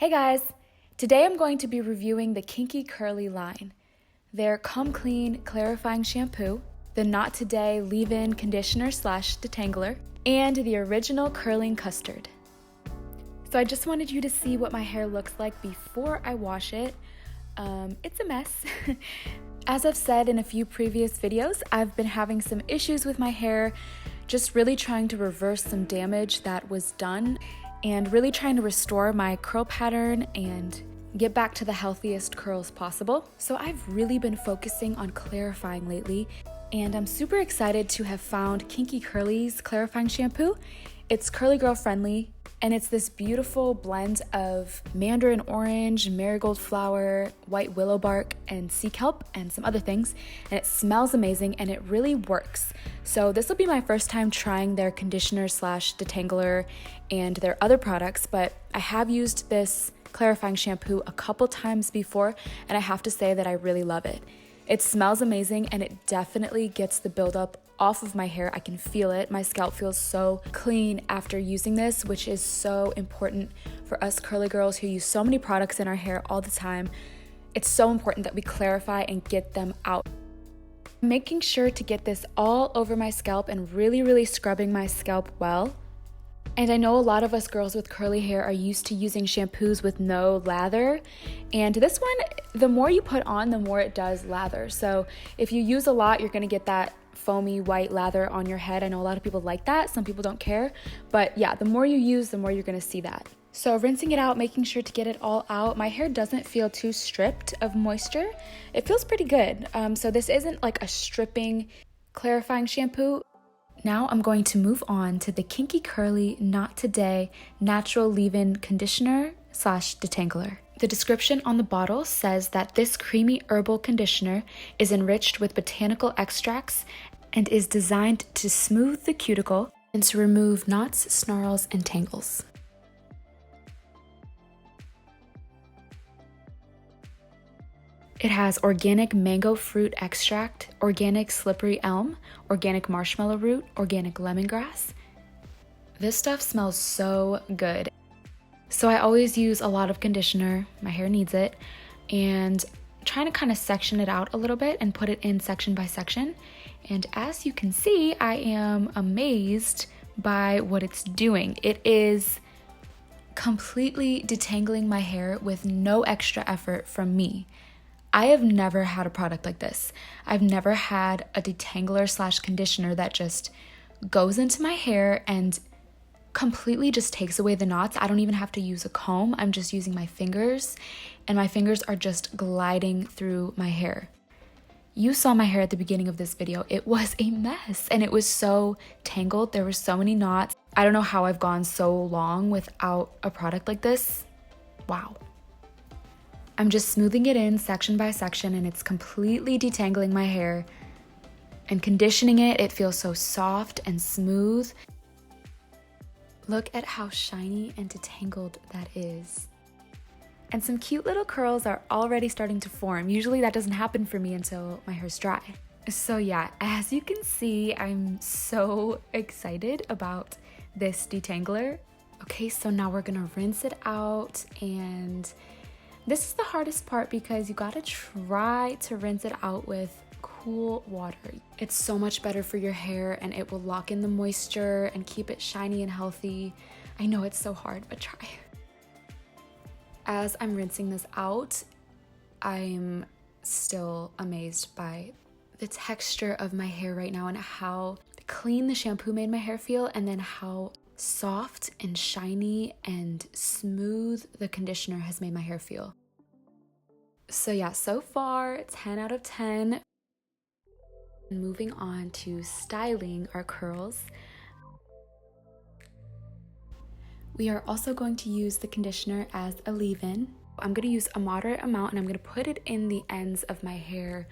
Hey guys! Today I'm going to be reviewing the Kinky Curly line, their Come Clean Clarifying Shampoo, the Not Today Leave-In Conditioner / Detangler, and the original Curling Custard. So I just wanted you to see what my hair looks like before I wash it. It's a mess. As I've said in a few previous videos, I've been having some issues with my hair, just really trying to reverse some damage that was done and really trying to restore my curl pattern and get back to the healthiest curls possible. So I've really been focusing on clarifying lately, and I'm super excited to have found Kinky Curly's clarifying shampoo. It's curly girl friendly, and it's this beautiful blend of mandarin orange, marigold flower, white willow bark, and sea kelp, and some other things. And it smells amazing, and it really works. So this will be my first time trying their conditioner / detangler and their other products, but I have used this clarifying shampoo a couple times before, and I have to say that I really love it. It smells amazing, and it definitely gets the buildup off of my hair. I can feel it. My scalp feels so clean after using this, which is so important for us curly girls who use so many products in our hair all the time. It's so important that we clarify and get them out. Making sure to get this all over my scalp and really scrubbing my scalp well. And I know a lot of us girls with curly hair are used to using shampoos with no lather, and this one, the more you put on, the more it does lather. So if you use a lot, you're gonna get that foamy white lather on your head. I know a lot of people like that, some people don't care, but yeah, the more you use, the more you're gonna see that. So rinsing it out, making sure to get it all out. My hair doesn't feel too stripped of moisture. It feels pretty good. So this isn't like a stripping clarifying shampoo. Now I'm going to move on to the Kinky Curly Not Today Natural Leave-In Conditioner / Detangler. The description on the bottle says that this creamy herbal conditioner is enriched with botanical extracts and is designed to smooth the cuticle and to remove knots, snarls, and tangles. It has organic mango fruit extract, organic slippery elm, organic marshmallow root, organic lemongrass. This stuff smells so good. So I always use a lot of conditioner, my hair needs it, and trying to kind of section it out a little bit and put it in section by section. And as you can see, I am amazed by what it's doing. It is completely detangling my hair with no extra effort from me. I have never had a product like this. I've never had a detangler / conditioner that just goes into my hair and completely just takes away the knots. I don't even have to use a comb. I'm just using my fingers, and my fingers are just gliding through my hair. You saw my hair at the beginning of this video. It was a mess, and it was so tangled. There were so many knots. I don't know how I've gone so long without a product like this. Wow. I'm just smoothing it in section by section, and it's completely detangling my hair. And conditioning it, it feels so soft and smooth. Look at how shiny and detangled that is. And some cute little curls are already starting to form. Usually that doesn't happen for me until my hair's dry. So yeah, as you can see, I'm so excited about this detangler. Okay, so now we're gonna rinse it out, and this is the hardest part because you gotta try to rinse it out with cool water. It's so much better for your hair, and it will lock in the moisture and keep it shiny and healthy. I know it's so hard, but try. As I'm rinsing this out, I'm still amazed by the texture of my hair right now and how clean the shampoo made my hair feel, and then how soft and shiny and smooth the conditioner has made my hair feel. So yeah, so far 10 out of 10. Moving on to styling our curls. We are also going to use the conditioner as a leave-in. I'm going to use a moderate amount, and I'm going to put it in the ends of my hair.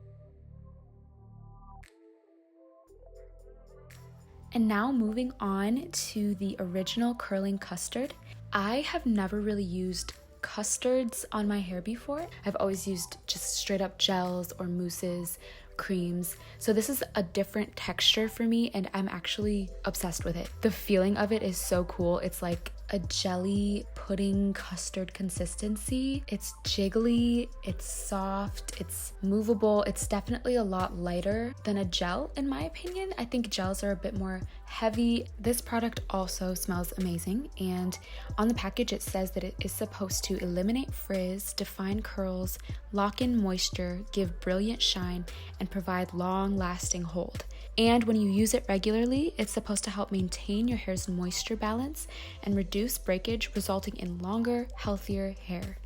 And now moving on to the original curling custard. I have never really used custards on my hair before. I've always used just straight up gels or mousses, creams. So this is a different texture for me, and I'm actually obsessed with it. The feeling of it is so cool. It's like a jelly pudding custard consistency. It's jiggly, it's soft, it's movable. It's definitely a lot lighter than a gel in my opinion. I think gels are a bit more heavy. This product also smells amazing, and on the package it says that it is supposed to eliminate frizz, define curls, lock in moisture, give brilliant shine, and provide long-lasting hold. And when you use it regularly, it's supposed to help maintain your hair's moisture balance and reduce breakage, resulting in longer, healthier hair.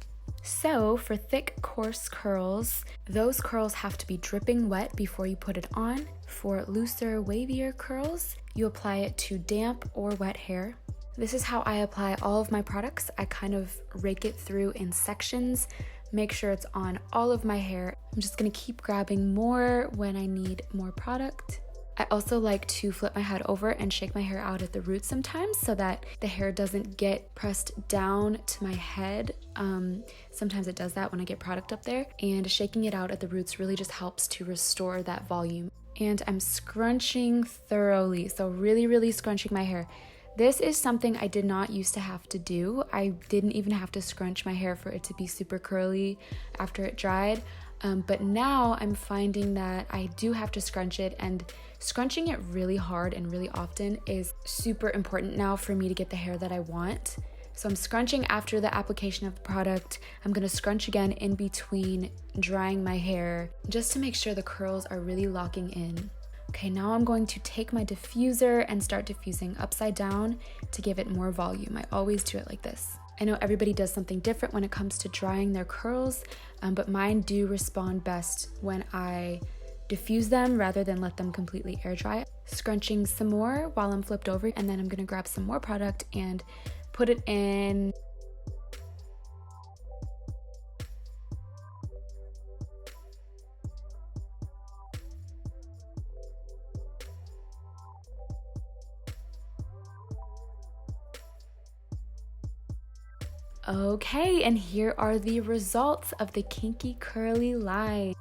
So for thick, coarse curls, those curls have to be dripping wet before you put it on. For looser, wavier curls, you apply it to damp or wet hair. This is how I apply all of my products. I kind of rake it through in sections, make sure it's on all of my hair. I'm just gonna keep grabbing more when I need more product. I also like to flip my head over and shake my hair out at the roots sometimes so that the hair doesn't get pressed down to my head. Sometimes it does that when I get product up there, and shaking it out at the roots really just helps to restore that volume. And I'm scrunching thoroughly, so really scrunching my hair. This is something I did not used to have to do. I didn't even have to scrunch my hair for it to be super curly after it dried. But now I'm finding that I do have to scrunch it, and scrunching it really hard and really often is super important now for me to get the hair that I want. So I'm scrunching after the application of the product. I'm gonna scrunch again in between drying my hair just to make sure the curls are really locking in. Okay, now I'm going to take my diffuser and start diffusing upside down to give it more volume. I always do it like this. I know everybody does something different when it comes to drying their curls, but mine do respond best when I diffuse them rather than let them completely air dry. Scrunching some more while I'm flipped over, and then I'm gonna grab some more product and put it in. Okay, and here are the results of the Kinky Curly line.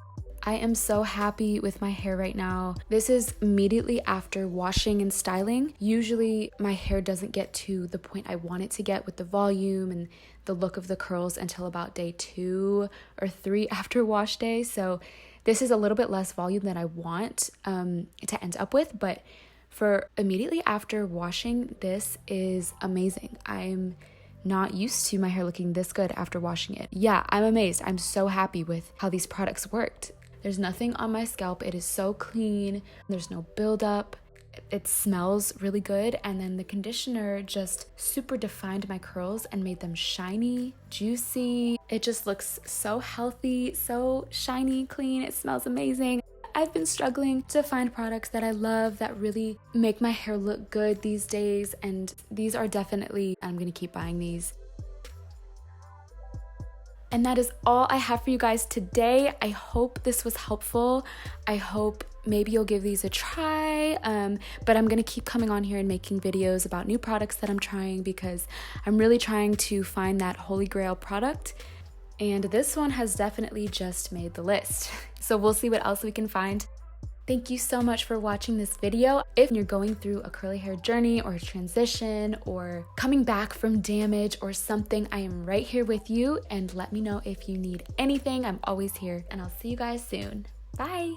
I am so happy with my hair right now. This is immediately after washing and styling. Usually my hair doesn't get to the point I want it to get with the volume and the look of the curls until about day 2 or 3 after wash day. So this is a little bit less volume than I want to end up with, but for immediately after washing, this is amazing. I'm not used to my hair looking this good after washing it. Yeah, I'm amazed. I'm so happy with how these products worked. There's nothing on my scalp. It is so clean. There's no buildup. It smells really good. And then the conditioner just super defined my curls and made them shiny, juicy. It just looks so healthy, so shiny, clean. It smells amazing. I've been struggling to find products that I love that really make my hair look good these days, and these are definitely, I'm gonna keep buying these. And that is all I have for you guys today. I hope this was helpful. I hope maybe you'll give these a try, but I'm gonna keep coming on here and making videos about new products that I'm trying, because I'm really trying to find that holy grail product. And this one has definitely just made the list. So we'll see what else we can find. Thank you so much for watching this video. If you're going through a curly hair journey or a transition or coming back from damage or something, I am right here with you, and let me know if you need anything. I'm always here, and I'll see you guys soon. Bye.